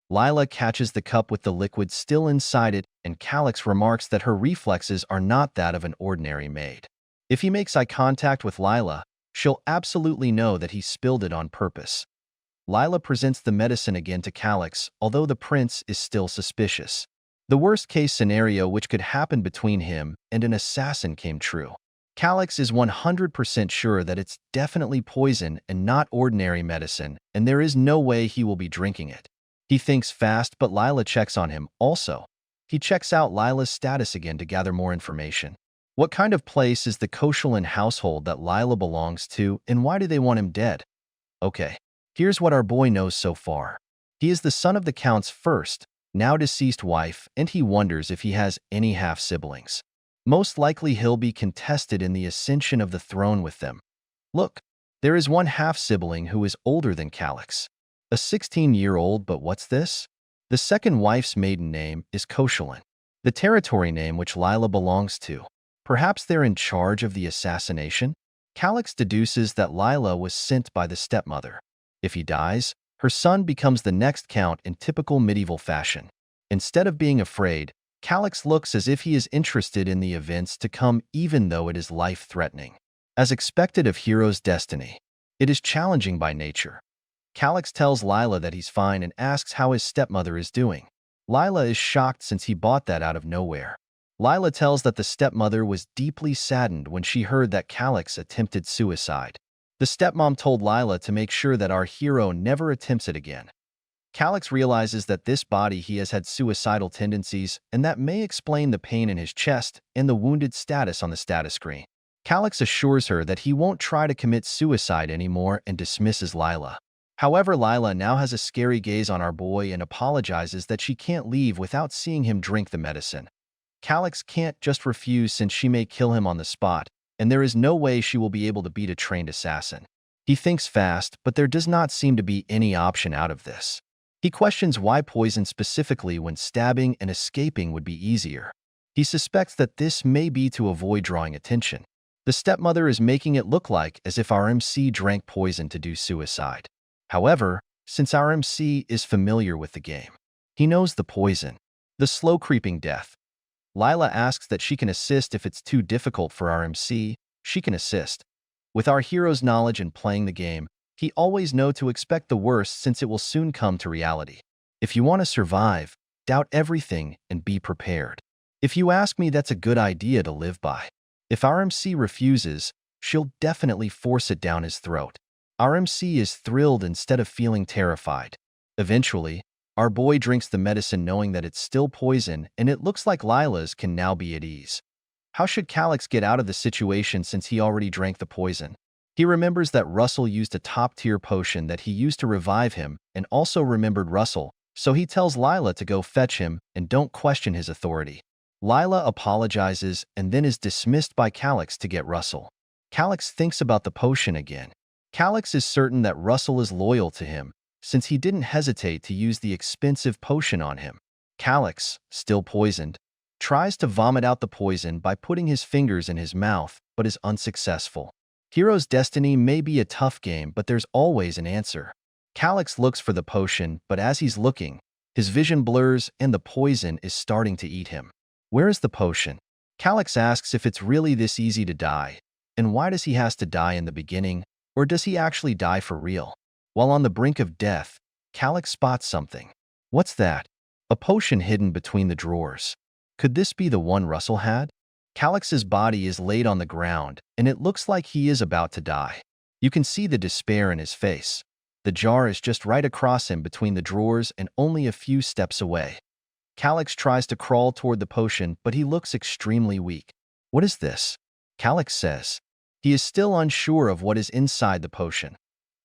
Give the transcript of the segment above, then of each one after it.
Lyla catches the cup with the liquid still inside it, and Calyx remarks that her reflexes are not that of an ordinary maid. If he makes eye contact with Lyla, she'll absolutely know that he spilled it on purpose. Lyla presents the medicine again to Calyx, although the prince is still suspicious. The worst-case scenario which could happen between him and an assassin came true. Calyx is 100% sure that it's definitely poison and not ordinary medicine, and there is no way he will be drinking it. He thinks fast, but Lyla checks on him also. He checks out Lyla's status again to gather more information. What kind of place is the Koshalin household that Lyla belongs to, and why do they want him dead? Okay, here's what our boy knows so far. He is the son of the Count's first, now deceased wife, and he wonders if he has any half-siblings. Most likely he'll be contested in the ascension of the throne with them. Look, there is one half-sibling who is older than Calyx. A 16-year-old, but what's this? The second wife's maiden name is Koshalin, the territory name which Lyla belongs to. Perhaps they're in charge of the assassination? Calyx deduces that Lyla was sent by the stepmother. If he dies, her son becomes the next count in typical medieval fashion. Instead of being afraid, Calyx looks as if he is interested in the events to come even though it is life-threatening. As expected of Hero's destiny, it is challenging by nature. Calyx tells Lyla that he's fine and asks how his stepmother is doing. Lyla is shocked since he bought that out of nowhere. Lyla tells that the stepmother was deeply saddened when she heard that Calyx attempted suicide. The stepmom told Lyla to make sure that our hero never attempts it again. Calyx realizes that this body he has had suicidal tendencies, and that may explain the pain in his chest and the wounded status on the status screen. Calyx assures her that he won't try to commit suicide anymore and dismisses Lyla. However, Lyla now has a scary gaze on our boy and apologizes that she can't leave without seeing him drink the medicine. Calyx can't just refuse since she may kill him on the spot, and there is no way she will be able to beat a trained assassin. He thinks fast, but there does not seem to be any option out of this. He questions why poison specifically when stabbing and escaping would be easier. He suspects that this may be to avoid drawing attention. The stepmother is making it look like as if our MC drank poison to do suicide. However, since our MC is familiar with the game, he knows the poison, the slow creeping death. Lyla asks that she can assist if it's too difficult for our MC. She can assist. With our hero's knowledge and playing the game, he always knows to expect the worst since it will soon come to reality. If you want to survive, doubt everything and be prepared. If you ask me, that's a good idea to live by. If our MC refuses, she'll definitely force it down his throat. Our MC is thrilled instead of feeling terrified. Eventually, our boy drinks the medicine knowing that it's still poison, and it looks like Lyla's can now be at ease. How should Calyx get out of the situation since he already drank the poison? He remembers that Russell used a top-tier potion that he used to revive him and also remembered Russell, so he tells Lyla to go fetch him and don't question his authority. Lyla apologizes and then is dismissed by Calyx to get Russell. Calyx thinks about the potion again. Calyx is certain that Russell is loyal to him, since he didn't hesitate to use the expensive potion on him. Calyx, still poisoned, tries to vomit out the poison by putting his fingers in his mouth, but is unsuccessful. Hero's destiny may be a tough game, but there's always an answer. Calyx looks for the potion, but as he's looking, his vision blurs and the poison is starting to eat him. Where is the potion? Calyx asks if it's really this easy to die, and why does he has to die in the beginning? Or does he actually die for real? While on the brink of death, Calyx spots something. What's that? A potion hidden between the drawers. Could this be the one Russell had? Calyx's body is laid on the ground, and it looks like he is about to die. You can see the despair in his face. The jar is just right across him between the drawers and only a few steps away. Calyx tries to crawl toward the potion, but he looks extremely weak. What is this? Calyx says. He is still unsure of what is inside the potion.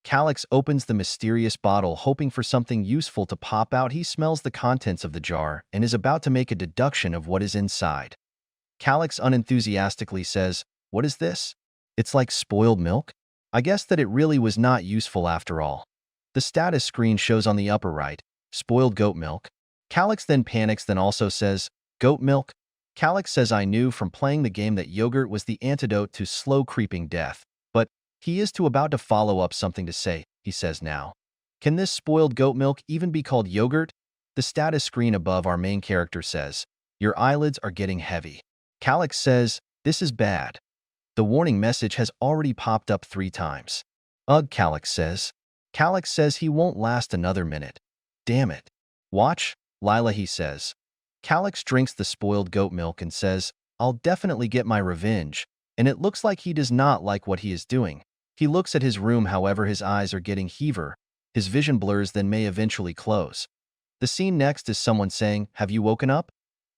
Calyx opens the mysterious bottle, hoping for something useful to pop out. He smells the contents of the jar and is about to make a deduction of what is inside. Calyx unenthusiastically says, "What is this? It's like spoiled milk? I guess that it really was not useful after all." The status screen shows on the upper right, "Spoiled goat milk." Calyx then panics, then also says, "Goat milk?" Calyx says, "I knew from playing the game that yogurt was the antidote to slow creeping death, but he is about to follow up something to say," he says now. Can this spoiled goat milk even be called yogurt? The status screen above our main character says, "Your eyelids are getting heavy." Calyx says, "This is bad." The warning message has already popped up 3 times. Ugh, Calyx says. Calyx says he won't last another minute. Damn it. Watch, Lyla, he says. Calyx drinks the spoiled goat milk and says, "I'll definitely get my revenge," and it looks like he does not like what he is doing. He looks at his room, however his eyes are getting heavier. His vision blurs then may eventually close. The scene next is someone saying, "Have you woken up?"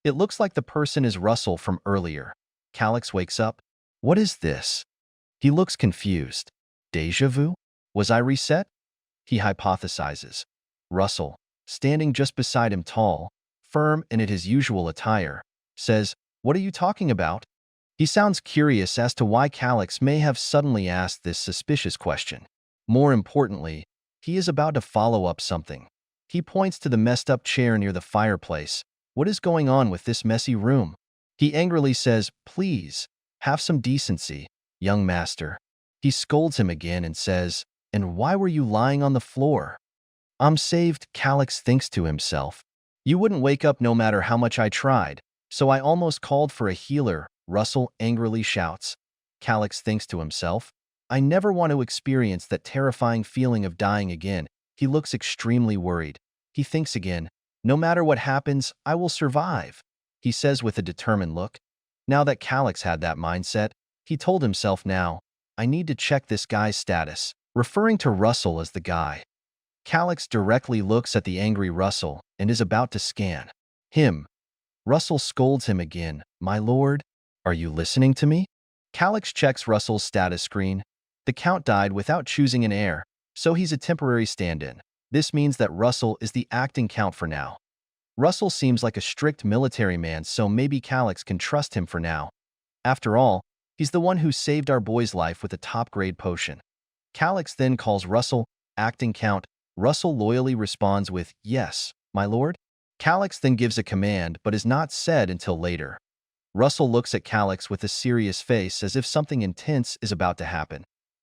It looks like the person is Russell from earlier. Calyx wakes up. What is this? He looks confused. Deja vu? Was I reset? He hypothesizes. Russell, standing just beside him, tall, firm and in his usual attire, says, "What are you talking about?" He sounds curious as to why Calyx may have suddenly asked this suspicious question. More importantly, he is about to follow up something. He points to the messed up chair near the fireplace. What is going on with this messy room? He angrily says, "Please, have some decency, young master." He scolds him again and says, "And why were you lying on the floor?" "I'm saved," Calyx thinks to himself. "You wouldn't wake up no matter how much I tried, so I almost called for a healer," Russell angrily shouts. Calyx thinks to himself, "I never want to experience that terrifying feeling of dying again." He looks extremely worried. He thinks again, "No matter what happens, I will survive," he says with a determined look. Now that Calyx had that mindset, he told himself, "Now, I need to check this guy's status," referring to Russell as the guy. Calyx directly looks at the angry Russell and is about to scan him. Russell scolds him again. "My lord, are you listening to me?" Calyx checks Russell's status screen. The count died without choosing an heir, so he's a temporary stand-in. This means that Russell is the acting count for now. Russell seems like a strict military man, so maybe Calyx can trust him for now. After all, he's the one who saved our boy's life with a top-grade potion. Calyx then calls Russell acting count. Russell loyally responds with, "Yes, my lord." Calyx then gives a command, but is not said until later. Russell looks at Calyx with a serious face as if something intense is about to happen.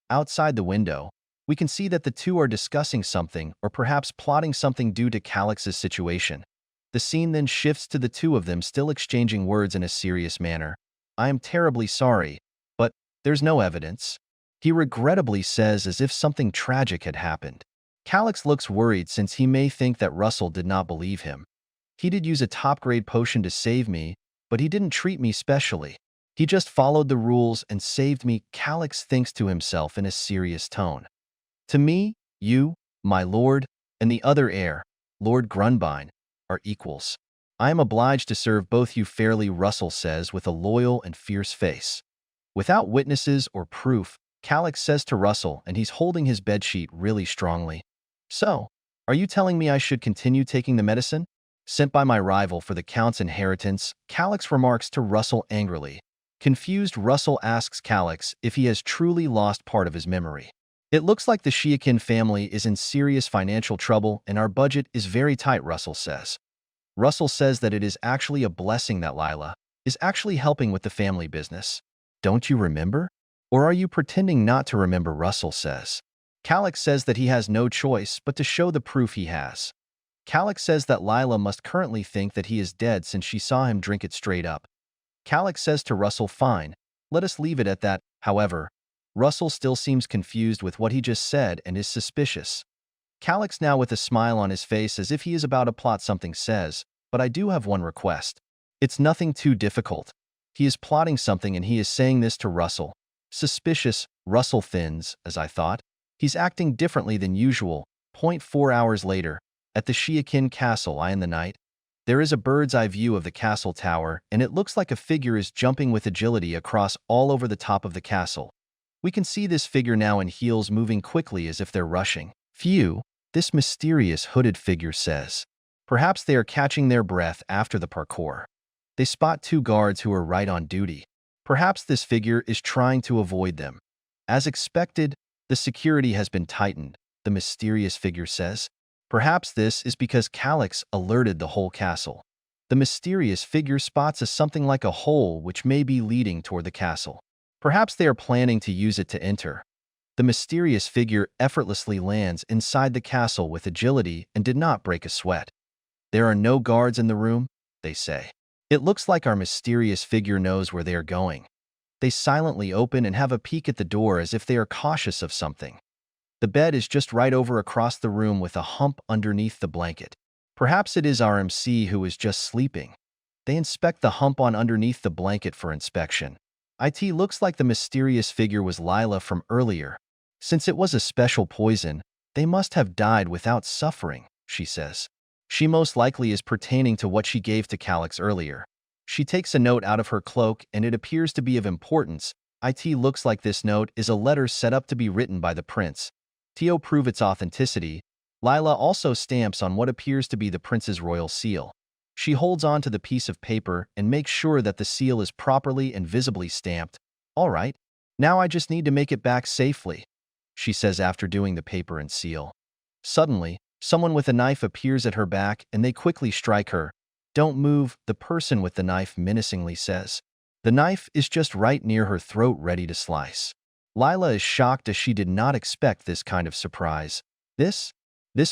Outside the window, we can see that the two are discussing something or perhaps plotting something due to Calyx's situation. The scene then shifts to the two of them still exchanging words in a serious manner. "I am terribly sorry, but there's no evidence," he regrettably says as if something tragic had happened. Calyx looks worried since he may think that Russell did not believe him. "He did use a top-grade potion to save me, but he didn't treat me specially. He just followed the rules and saved me," Calyx thinks to himself in a serious tone. "To me, you, my lord, and the other heir, Lord Grunbein, are equals. I am obliged to serve both you fairly," Russell says with a loyal and fierce face. Without witnesses or proof, Calyx says to Russell, and he's holding his bedsheet really strongly, "So, are you telling me I should continue taking the medicine sent by my rival for the Count's inheritance?" Calyx remarks to Russell angrily. Confused, Russell asks Calyx if he has truly lost part of his memory. "It looks like the Shiakin family is in serious financial trouble and our budget is very tight," Russell says. Russell says that it is actually a blessing that Lyla is actually helping with the family business. "Don't you remember? Or are you pretending not to remember?" Russell says. Calyx says that he has no choice but to show the proof he has. Calyx says that Lyla must currently think that he is dead since she saw him drink it straight up. Calyx says to Russell, "Fine, let us leave it at that." However, Russell still seems confused with what he just said and is suspicious. Calyx, now with a smile on his face as if he is about to plot something, says, "But I do have one request. It's nothing too difficult." He is plotting something and he is saying this to Russell. Suspicious, Russell thins, "As I thought. He's acting differently than usual." 4 hours later, at the Shiakin castle in the night, there is a bird's-eye view of the castle tower, and it looks like a figure is jumping with agility across all over the top of the castle. We can see this figure now in heels moving quickly as if they're rushing. "Phew," this mysterious hooded figure says. Perhaps they are catching their breath after the parkour. They spot 2 guards who are right on duty. Perhaps this figure is trying to avoid them. As expected, the security has been tightened, the mysterious figure says. Perhaps this is because Calyx alerted the whole castle. The mysterious figure spots something like a hole which may be leading toward the castle. Perhaps they are planning to use it to enter. The mysterious figure effortlessly lands inside the castle with agility and did not break a sweat. There are no guards in the room, they say. It looks like our mysterious figure knows where they are going. They silently open and have a peek at the door as if they are cautious of something. The bed is just right over across the room with a hump underneath the blanket. Perhaps it is our MC who is just sleeping. They inspect the hump on underneath the blanket for inspection. It looks like the mysterious figure was Lyla from earlier. Since it was a special poison, they must have died without suffering, she says. She most likely is pertaining to what she gave to Calyx earlier. She takes a note out of her cloak and it appears to be of importance. It looks like this note is a letter set up to be written by the prince. To prove its authenticity, Lyla also stamps on what appears to be the prince's royal seal. She holds on to the piece of paper and makes sure that the seal is properly and visibly stamped. All right, now I just need to make it back safely, she says after doing the paper and seal. Suddenly, someone with a knife appears at her back and they quickly strike her. Don't move, the person with the knife menacingly says. The knife is just right near her throat, ready to slice. Lyla is shocked as she did not expect this kind of surprise. This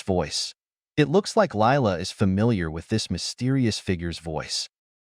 voice. It looks like Lyla is familiar with this mysterious figure's voice.